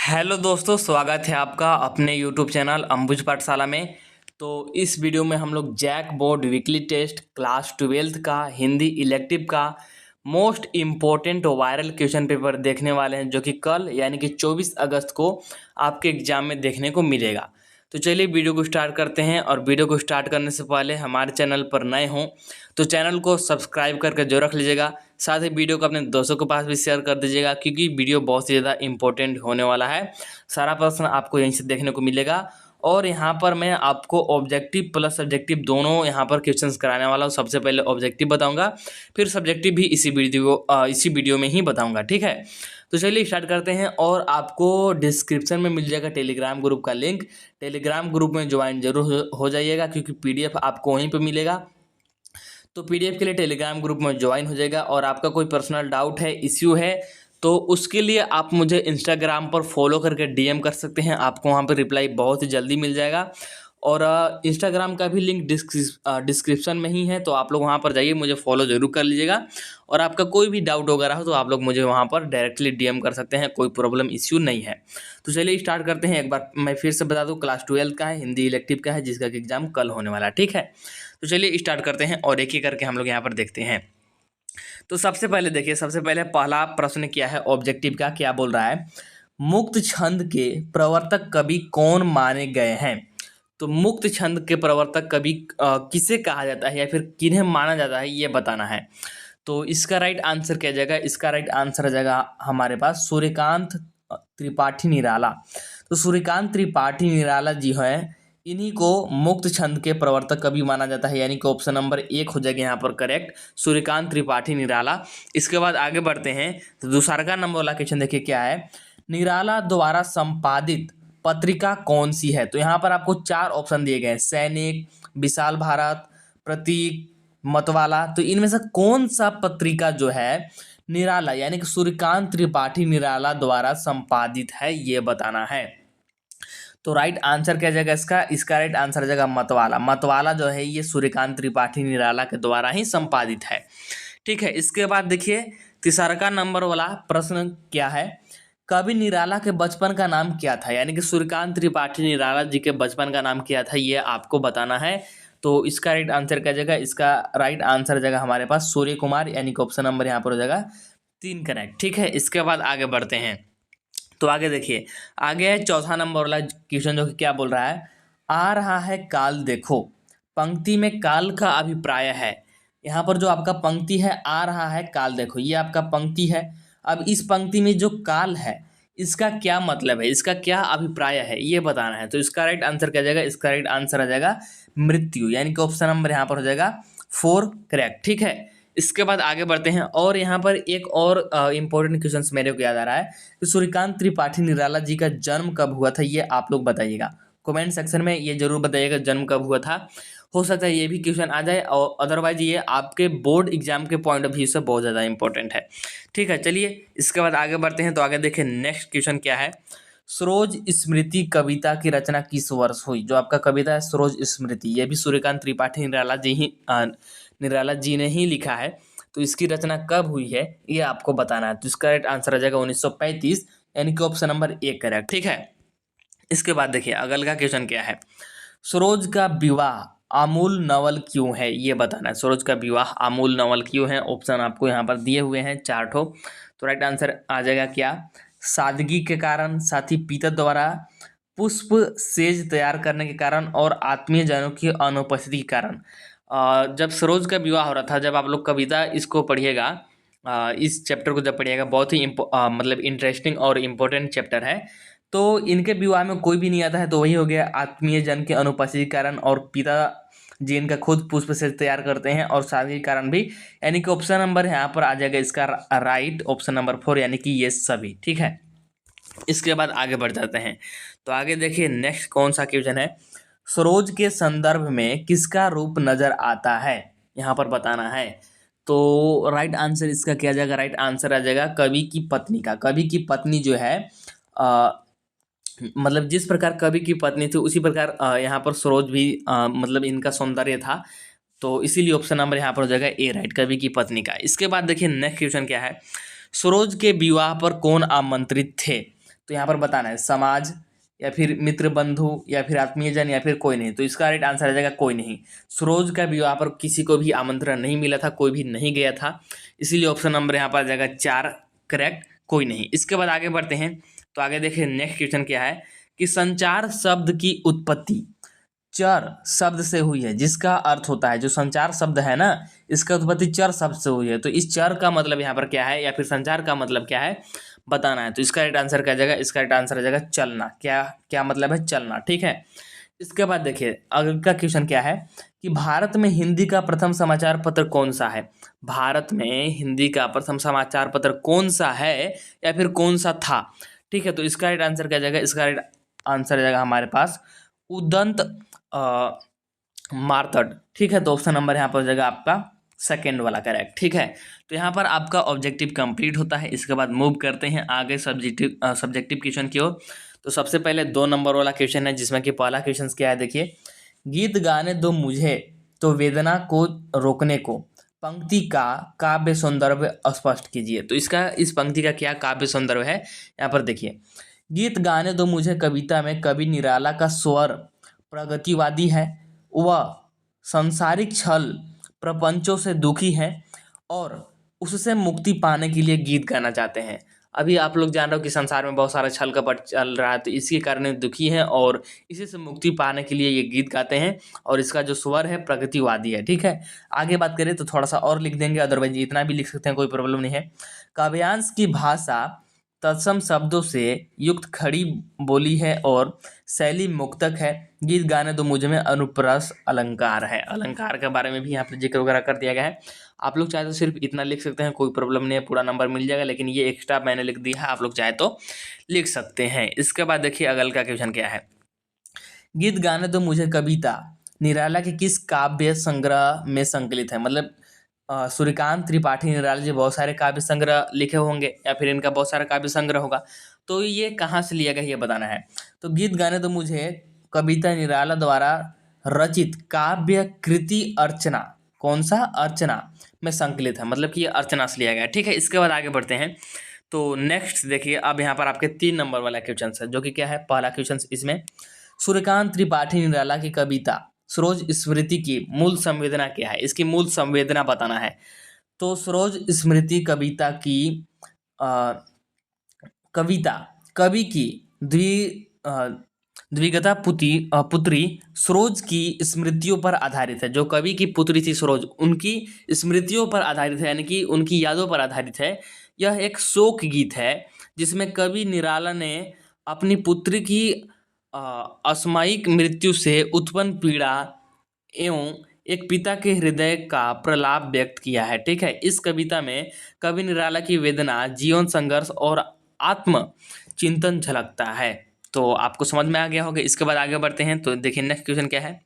Hello दोस्तों, स्वागत है आपका अपने यूट्यूब चैनल अंबुज पाठशाला में। तो इस वीडियो में हम लोग JAC board weekly test class 12th का हिंदी इलेक्टिव का most important viral question paper देखने वाले हैं, जो कि कल यानी कि 24 अगस्त को आपके एग्जाम में देखने को मिलेगा। तो चलिए वीडियो को स्टार्ट करते हैं। और वीडियो को स्टार्ट करने से पहले हमारे चैनल पर नए हों तो चैनल को सब्सक्राइब करके जो रख लीजिएगा। साथ ही वीडियो को अपने दोस्तों के पास भी शेयर कर दीजिएगा, क्योंकि वीडियो बहुत ही ज़्यादा इंपॉर्टेंट होने वाला है। सारा प्रश्न आपको यहीं से देखने को मिलेगा। और यहाँ पर मैं आपको ऑब्जेक्टिव प्लस सब्जेक्टिव दोनों यहाँ पर क्वेश्चंस कराने वाला हूँ। सबसे पहले ऑब्जेक्टिव बताऊँगा, फिर सब्जेक्टिव भी इसी वीडियो में ही बताऊँगा, ठीक है। तो चलिए स्टार्ट करते हैं। और आपको डिस्क्रिप्शन में मिल जाएगा टेलीग्राम ग्रुप का लिंक। टेलीग्राम ग्रुप में ज्वाइन जरूर हो जाइएगा, क्योंकि पीडीएफ आपको वहीं पे मिलेगा। तो पीडीएफ के लिए टेलीग्राम ग्रुप में ज्वाइन हो जाएगा। और आपका कोई पर्सनल डाउट है, इश्यू है, तो उसके लिए आप मुझे इंस्टाग्राम पर फॉलो करके डीएम कर सकते हैं। आपको वहाँ पर रिप्लाई बहुत ही जल्दी मिल जाएगा। और इंस्टाग्राम का भी लिंक डिस्क्रिप्शन में ही है, तो आप लोग वहाँ पर जाइए, मुझे फॉलो ज़रूर कर लीजिएगा। और आपका कोई भी डाउट वगैरह हो तो आप लोग मुझे वहाँ पर डायरेक्टली डीएम कर सकते हैं, कोई प्रॉब्लम इश्यू नहीं है। तो चलिए स्टार्ट करते हैं। एक बार मैं फिर से बता दूँ, क्लास 12 का है, हिंदी इलेक्टिव का है, जिसका एग्जाम कल होने वाला है, ठीक है। तो चलिए स्टार्ट करते हैं और एक ही करके हम लोग यहाँ पर देखते हैं। तो सबसे पहले देखिए, सबसे पहले पहला प्रश्न क्या है ऑब्जेक्टिव का, क्या बोल रहा है। मुक्त छंद के प्रवर्तक कवि कौन माने गए हैं। तो मुक्त छंद के प्रवर्तक कवि किसे कहा जाता है या फिर किन्हें माना जाता है, ये बताना है। तो इसका राइट आंसर क्या जाएगा, इसका राइट आंसर आ जाएगा हमारे पास सूर्यकांत त्रिपाठी निराला। तो सूर्यकांत त्रिपाठी निराला जी हैं, इन्हीं को मुक्त छंद के प्रवर्तक कवि माना जाता है, यानी कि ऑप्शन नंबर 1 हो जाएगा यहाँ पर करेक्ट, सूर्यकांत त्रिपाठी निराला। इसके बाद आगे बढ़ते हैं। तो दूसरा नंबर वाला क्वेश्चन देखिए क्या है। निराला द्वारा संपादित पत्रिका कौन सी है। तो यहाँ पर आपको 4 ऑप्शन दिए गए हैं, सैनिक, विशाल भारत, प्रतीक, मतवाला। तो इनमें से कौन सा पत्रिका जो है निराला यानी कि सूर्यकांत त्रिपाठी निराला द्वारा संपादित है, ये बताना है। तो राइट आंसर क्या जाएगा इसका राइट आंसर जाएगा मतवाला। मतवाला जो है ये सूर्यकांत त्रिपाठी निराला के द्वारा ही संपादित है, ठीक है। इसके बाद देखिए तीसरा नंबर वाला प्रश्न क्या है। कवि निराला के बचपन का नाम क्या था, यानी कि सूर्यकांत त्रिपाठी निराला जी के बचपन का नाम क्या था, ये आपको बताना है। तो इसका राइट आंसर क्या जाएगा, इसका राइट आंसर जाएगा हमारे पास सूर्य कुमार, यानी कि ऑप्शन नंबर यहाँ पर हो जाएगा 3 करेक्ट, ठीक है। इसके बाद आगे बढ़ते हैं। तो आगे देखिए, आगे है चौथा नंबर वाला क्वेश्चन, जो कि क्या बोल रहा है। आ रहा है काल देखो, पंक्ति में काल का अभिप्राय है। यहाँ पर जो आपका पंक्ति है आ रहा है काल देखो, ये आपका पंक्ति है। अब इस पंक्ति में जो काल है इसका क्या मतलब है, इसका क्या अभिप्राय है, ये बताना है। तो इसका राइट आंसर क्या जाएगा, इसका राइट आंसर आ जाएगा मृत्यु, यानी कि ऑप्शन नंबर यहाँ पर हो जाएगा 4 करेक्ट, ठीक है। इसके बाद आगे बढ़ते हैं। और यहाँ पर एक और इम्पोर्टेंट क्वेश्चन मेरे को याद आ रहा है कि सूर्यकांत त्रिपाठी निराला जी का जन्म कब हुआ था, ये आप लोग बताइएगा कमेंट सेक्शन में, ये जरूर बताइएगा जन्म कब हुआ था। हो सकता है ये भी क्वेश्चन आ जाए, और अदरवाइज ये आपके बोर्ड एग्जाम के पॉइंट ऑफ व्यू से बहुत ज़्यादा इंपॉर्टेंट है, ठीक है। चलिए इसके बाद आगे बढ़ते हैं। तो आगे देखिए नेक्स्ट क्वेश्चन क्या है। सरोज स्मृति कविता की रचना किस वर्ष हुई। जो आपका कविता है सरोज स्मृति, ये भी सूर्यकांत त्रिपाठी निराला जी ने ही लिखा है। तो इसकी रचना कब हुई है ये आपको बताना है। तो इसका राइट आंसर आ जाएगा 1935, यानी कि ऑप्शन नंबर 1 करेक्ट, ठीक है। इसके बाद देखिए अगल का क्वेश्चन क्या है। सरोज का विवाह आमूल नवल क्यों है, ये बताना है। सरोज का विवाह आमूल नवल क्यों है, ऑप्शन आपको यहाँ पर दिए हुए हैं 4 ठो। तो राइट आंसर आ जाएगा क्या, सादगी के कारण, साथी पिता द्वारा, पुष्प सेज तैयार करने के कारण, और आत्मीय जनों की अनुपस्थिति के कारण। जब सरोज का विवाह हो रहा था, जब आप लोग कविता इसको पढ़िएगा, इस चैप्टर को जब पढ़िएगा, बहुत ही मतलब इंटरेस्टिंग और इम्पोर्टेंट चैप्टर है। तो इनके विवाह में कोई भी नहीं आता है, तो वही हो गया आत्मीय जन के अनुपस्थिति के कारण, और पिता जी इनका खुद पुष्प से तैयार करते हैं, और शादी के कारण भी, यानी कि ऑप्शन नंबर यहाँ पर आ जाएगा इसका राइट, ऑप्शन नंबर 4, यानी कि ये सभी, ठीक है। इसके बाद आगे बढ़ जाते हैं। तो आगे देखिए नेक्स्ट कौन सा क्वेश्चन है। सरोज के संदर्भ में किसका रूप नजर आता है, यहाँ पर बताना है। तो राइट आंसर इसका क्या जाएगा, राइट आंसर आ जाएगा कवि की पत्नी का। कवि की पत्नी जो है मतलब जिस प्रकार कवि की पत्नी थी उसी प्रकार यहाँ पर सरोज भी मतलब इनका सौंदर्य था। तो इसीलिए ऑप्शन नंबर यहाँ पर हो जाएगा ए राइट, कवि की पत्नी का। इसके बाद देखिए नेक्स्ट क्वेश्चन क्या है। सरोज के विवाह पर कौन आमंत्रित थे। तो यहाँ पर बताना है समाज या फिर मित्र बंधु या फिर आत्मीयजन या फिर कोई नहीं। तो इसका राइट आंसर आ जाएगा कोई नहीं। सरोज का भी यहाँ पर किसी को भी आमंत्रण नहीं मिला था, कोई भी नहीं गया था, इसीलिए ऑप्शन नंबर यहाँ पर आ जाएगा 4 करेक्ट, कोई नहीं। इसके बाद आगे बढ़ते हैं। तो आगे देखिए नेक्स्ट क्वेश्चन क्या है कि संचार शब्द की उत्पत्ति चर शब्द से हुई है, जिसका अर्थ होता है जो संचार शब्द है ना, इसका उत्पत्ति चर शब्द से हुई है। तो इस चर का मतलब यहाँ पर क्या है या फिर संचार का मतलब क्या है बताना है। तो इसका राइट आंसर क्या जाएगा, इसका राइट आंसर आ जाएगा चलना। क्या क्या मतलब है, चलना, ठीक है। इसके बाद देखिए अगला का क्वेश्चन क्या है कि भारत में हिंदी का प्रथम समाचार पत्र कौन सा है। भारत में हिंदी का प्रथम समाचार पत्र कौन सा है या फिर कौन सा था, ठीक है। तो इसका राइट आंसर क्या जाएगा, इसका राइट आंसर आ जाएगा हमारे पास उदंत मार्तंड, ठीक है। तो ऑप्शन नंबर यहाँ पर हो जाएगा आपका सेकेंड वाला करेक्ट, ठीक है। तो यहाँ पर आपका ऑब्जेक्टिव कंप्लीट होता है। इसके बाद मूव करते हैं आगे सब्जेक्टिव क्वेश्चन की ओर। तो सबसे पहले 2 नंबर वाला क्वेश्चन है, जिसमें कि पहला क्वेश्चन क्या है देखिए, गीत गाने दो मुझे तो वेदना को रोकने को, पंक्ति का काव्य सौंदर्य स्पष्ट कीजिए। तो इसका इस पंक्ति का क्या काव्य सौंदर्य है, यहाँ पर देखिए, गीत गाने दो मुझे कविता में कवि निराला का स्वर प्रगतिवादी है, वह सांसारिक छल प्रपंचों से दुखी है और उससे मुक्ति पाने के लिए गीत गाना चाहते हैं। अभी आप लोग जान रहे हो कि संसार में बहुत सारा छल कपट चल रहा है, तो इसी कारण दुखी है और इसी से मुक्ति पाने के लिए ये गीत गाते हैं, और इसका जो स्वर है प्रगतिवादी है, ठीक है। आगे बात करें तो थोड़ा सा और लिख देंगे, अदरवाइज इतना भी लिख सकते हैं, कोई प्रॉब्लम नहीं है। काव्यांश की भाषा तत्सम शब्दों से युक्त खड़ी बोली है और शैली मुक्तक है। गीत गाने दो मुझ में अनुप्रास अलंकार है। अलंकार के बारे में भी यहाँ पर जिक्र वगैरह कर दिया गया है। आप लोग चाहे तो सिर्फ इतना लिख सकते हैं, कोई प्रॉब्लम नहीं है, पूरा नंबर मिल जाएगा, लेकिन ये एक्स्ट्रा मैंने लिख दिया है, आप लोग चाहे तो लिख सकते हैं। इसके बाद देखिए अगल का क्वेश्चन क्या है, गीत गाने दो मुझे कविता निराला के किस काव्य संग्रह में संकलित है। मतलब सूर्यकांत त्रिपाठी निराला जी बहुत सारे काव्य संग्रह लिखे होंगे या फिर इनका बहुत सारा काव्य संग्रह होगा, तो ये कहाँ से लिया गया ये बताना है। तो गीत गाने दो मुझे कविता निराला द्वारा रचित काव्य कृति अर्चना, कौन सा, अर्चना में संकलित है, मतलब कि ये अर्चना से लिया गया, ठीक है। इसके बाद आगे बढ़ते हैं। तो नेक्स्ट देखिए अब यहाँ पर आपके 3 नंबर वाला क्वेश्चन है, जो कि क्या है, पहला क्वेश्चन इसमें, सूर्यकांत त्रिपाठी निराला की कविता सरोज स्मृति की मूल संवेदना क्या है। इसकी मूल संवेदना बताना है। तो सरोज स्मृति कविता की कविता कवि की द्विगता पुत्री सरोज की स्मृतियों पर आधारित है। जो कवि की पुत्री थी सरोज, उनकी स्मृतियों पर आधारित है, यानी कि उनकी यादों पर आधारित है। यह एक शोक गीत है जिसमें कवि निराला ने अपनी पुत्री की असामयिक मृत्यु से उत्पन्न पीड़ा एवं एक पिता के हृदय का प्रलाप व्यक्त किया है, ठीक है। इस कविता में कवि निराला की वेदना, जीवन संघर्ष और आत्म चिंतन झलकता है। तो आपको समझ में आ गया होगा। इसके बाद आगे बढ़ते हैं। तो देखिए नेक्स्ट क्वेश्चन क्या है,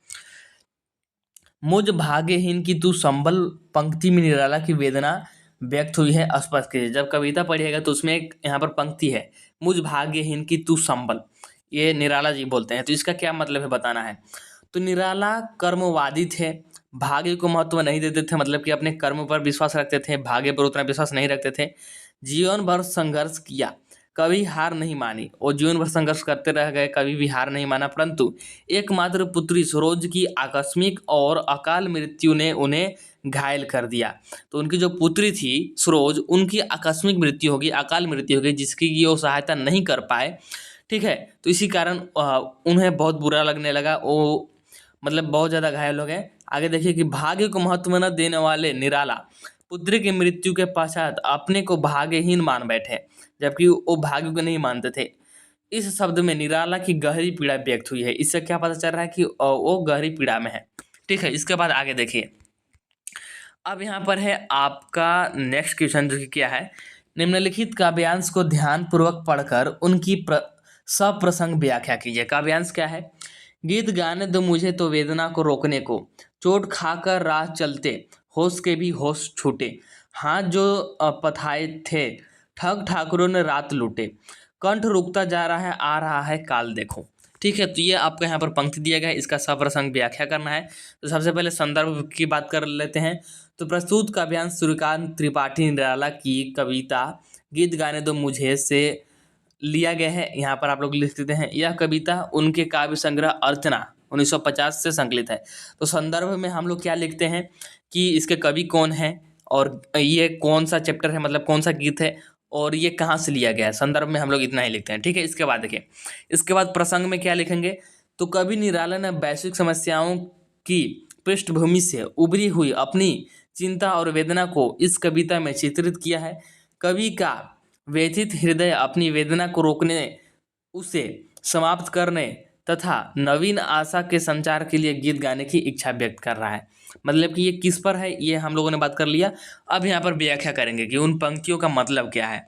मुझ भाग्यहीन की तू संबल पंक्ति में निराला की वेदना व्यक्त हुई है, स्पष्ट कीजिए। जब कविता पढ़िएगा तो उसमें एक यहाँ पर पंक्ति है, मुझ भाग्यहीन की तू संबल, ये निराला जी बोलते हैं। तो इसका क्या मतलब है बताना है। तो निराला कर्मवादी थे, भाग्य को महत्व नहीं देते थे, मतलब कि अपने कर्म पर विश्वास रखते थे, भाग्य पर उतना विश्वास नहीं रखते थे। जीवन भर संघर्ष किया, कभी हार नहीं मानी, और जीवन भर संघर्ष करते रह गए, कभी भी हार नहीं माना। परंतु एकमात्र पुत्री सरोज की आकस्मिक और अकाल मृत्यु ने उन्हें घायल कर दिया। तो उनकी जो पुत्री थी सरोज, उनकी आकस्मिक मृत्यु होगी, अकाल मृत्यु होगी, जिसकी वो सहायता नहीं कर पाए, ठीक है। तो इसी कारण उन्हें बहुत बुरा लगने लगा, वो मतलब बहुत ज़्यादा घायल हो गए। आगे देखिए कि भाग्य को महत्व न देने वाले निराला पुत्री की मृत्यु के पश्चात अपने को भाग्यहीन मान बैठे, जबकि वो भाग्य को नहीं मानते थे। इस शब्द में निराला की गहरी पीड़ा व्यक्त हुई है। इससे क्या पता चल रहा है कि वो गहरी पीड़ा में है, ठीक है। इसके बाद आगे देखिए, अब यहाँ पर है आपका नेक्स्ट क्वेश्चन, जो कि क्या है, निम्नलिखित काव्यांश को ध्यानपूर्वक पढ़कर उनकी सप्रसंग व्याख्या कीजिए। काव्यांश क्या है, गीत गाने दो मुझे तो वेदना को रोकने को, चोट खाकर राह चलते होश के भी होश छूटे, हाथ जो पथाए थे ठग ठाकुरों ने रात लूटे, कंठ रुकता जा रहा है आ रहा है काल देखो, ठीक है। तो ये आपको यहाँ पर पंक्ति दिया गया है, इसका सप्रसंग व्याख्या करना है। तो सबसे पहले संदर्भ की बात कर लेते हैं। तो प्रस्तुत काव्यांश सूर्यकांत त्रिपाठी निराला की कविता गीत गाने दो मुझे से लिया गया है, यहाँ पर आप लोग लिख देते हैं। यह कविता उनके काव्य संग्रह अर्चना 1950 से संकलित है। तो संदर्भ में हम लोग क्या लिखते हैं कि इसके कवि कौन है और ये कौन सा चैप्टर है, मतलब कौन सा गीत है और ये कहाँ से लिया गया है। संदर्भ में हम लोग इतना ही लिखते हैं, ठीक है। इसके बाद देखिए, इसके बाद प्रसंग में क्या लिखेंगे, तो कवि निराला ने वैश्विक समस्याओं की पृष्ठभूमि से उभरी हुई अपनी चिंता और वेदना को इस कविता में चित्रित किया है। कवि का व्यथित हृदय अपनी वेदना को रोकने, उसे समाप्त करने तथा नवीन आशा के संचार के लिए गीत गाने की इच्छा व्यक्त कर रहा है। मतलब कि ये किस पर है, ये हम लोगों ने बात कर लिया। अब यहाँ पर व्याख्या करेंगे कि उन पंक्तियों का मतलब क्या है।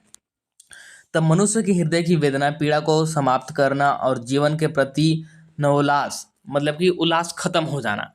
तब मनुष्य की हृदय की वेदना पीड़ा को समाप्त करना और जीवन के प्रति नवोल्लास, मतलब कि उल्लास खत्म हो जाना,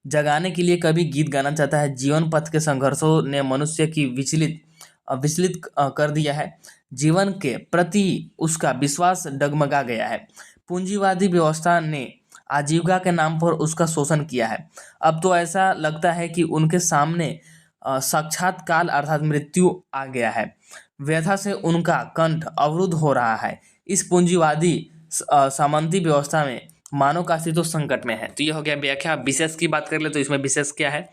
जगाने के लिए कवि गीत गाना चाहता है। जीवन पथ के संघर्षों ने मनुष्य की विचलित कर दिया है। जीवन के प्रति उसका विश्वास डगमगा गया है। पूंजीवादी व्यवस्था ने आजीविका के नाम पर उसका शोषण किया है। अब तो ऐसा लगता है कि उनके सामने साक्षात काल अर्थात मृत्यु आ गया है। व्यथा से उनका कंठ अवरुद्ध हो रहा है। इस पूंजीवादी सामंती व्यवस्था में मानव का अस्तित्व संकट में है। तो ये हो गया व्याख्या। विशेष की बात कर ले तो इसमें विशेष क्या है,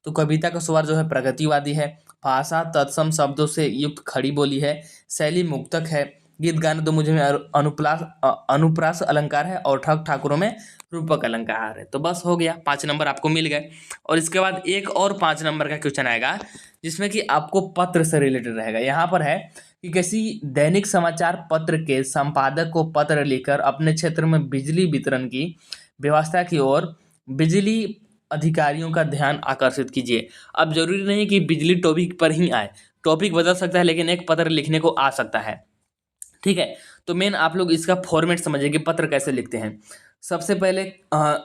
तो कविता का स्वर जो है प्रगतिवादी है, भाषा तत्सम शब्दों से युक्त खड़ी बोली है, शैली मुक्तक है, गीत गाने दो मुझे में अनुप्रास अलंकार है और ठग ठाकुरों में रूपक अलंकार है। तो बस हो गया, 5 नंबर आपको मिल गए। और इसके बाद एक और 5 नंबर का क्वेश्चन आएगा जिसमें कि आपको पत्र से रिलेटेड रहेगा। यहाँ पर है कि किसी दैनिक समाचार पत्र के संपादक को पत्र लिखकर अपने क्षेत्र में बिजली वितरण की व्यवस्था की ओर बिजली अधिकारियों का ध्यान आकर्षित कीजिए। अब जरूरी नहीं कि बिजली टॉपिक पर ही आए, टॉपिक बदल सकता है लेकिन एक पत्र लिखने को आ सकता है, ठीक है। तो मेन आप लोग इसका फॉर्मेट समझिए कि पत्र कैसे लिखते हैं। सबसे पहले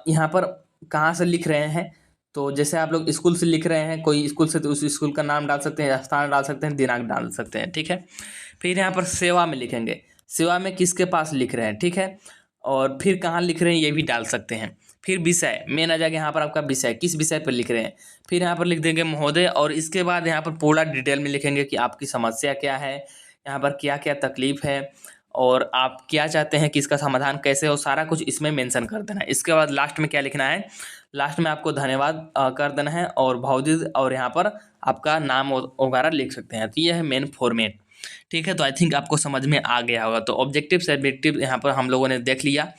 यहाँ पर कहाँ से लिख रहे हैं, तो जैसे आप लोग स्कूल से लिख रहे हैं, कोई स्कूल से तो उस स्कूल का नाम डाल सकते हैं, स्थान डाल सकते हैं, दिनांक डाल सकते हैं, ठीक है। फिर यहाँ पर सेवा में लिखेंगे, सेवा में किसके पास लिख रहे हैं, ठीक है। और फिर कहाँ लिख रहे हैं ये भी डाल सकते हैं। फिर विषय मेन आ जाएगा, यहाँ पर आपका विषय किस विषय पर लिख रहे हैं। फिर यहाँ पर लिख देंगे महोदय, और इसके बाद यहाँ पर पूरा डिटेल में लिखेंगे कि आपकी समस्या क्या है, यहाँ पर क्या क्या तकलीफ है और आप क्या चाहते हैं कि इसका समाधान कैसे हो, सारा कुछ इसमें मेंशन कर देना है। इसके बाद लास्ट में क्या लिखना है, लास्ट में आपको धन्यवाद कर देना है और भावदीद, और यहाँ पर आपका नाम वगैरह लिख सकते हैं। तो ये है मेन फॉर्मेट, ठीक है। तो आई थिंक आपको समझ में आ गया होगा। तो ऑब्जेक्टिव सब्जेक्टिव यहाँ पर हम लोगों ने देख लिया।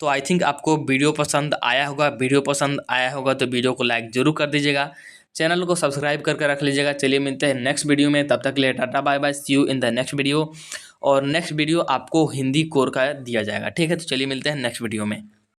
तो आई थिंक आपको वीडियो पसंद आया होगा। वीडियो पसंद आया होगा तो वीडियो को लाइक जरूर कर दीजिएगा, चैनल को सब्सक्राइब करके रख लीजिएगा। चलिए मिलते हैं नेक्स्ट वीडियो में, तब तक के लिए tata bye bye, see you in the next video. और नेक्स्ट वीडियो आपको हिंदी कोर का दिया जाएगा, ठीक है। तो चलिए मिलते हैं नेक्स्ट वीडियो में।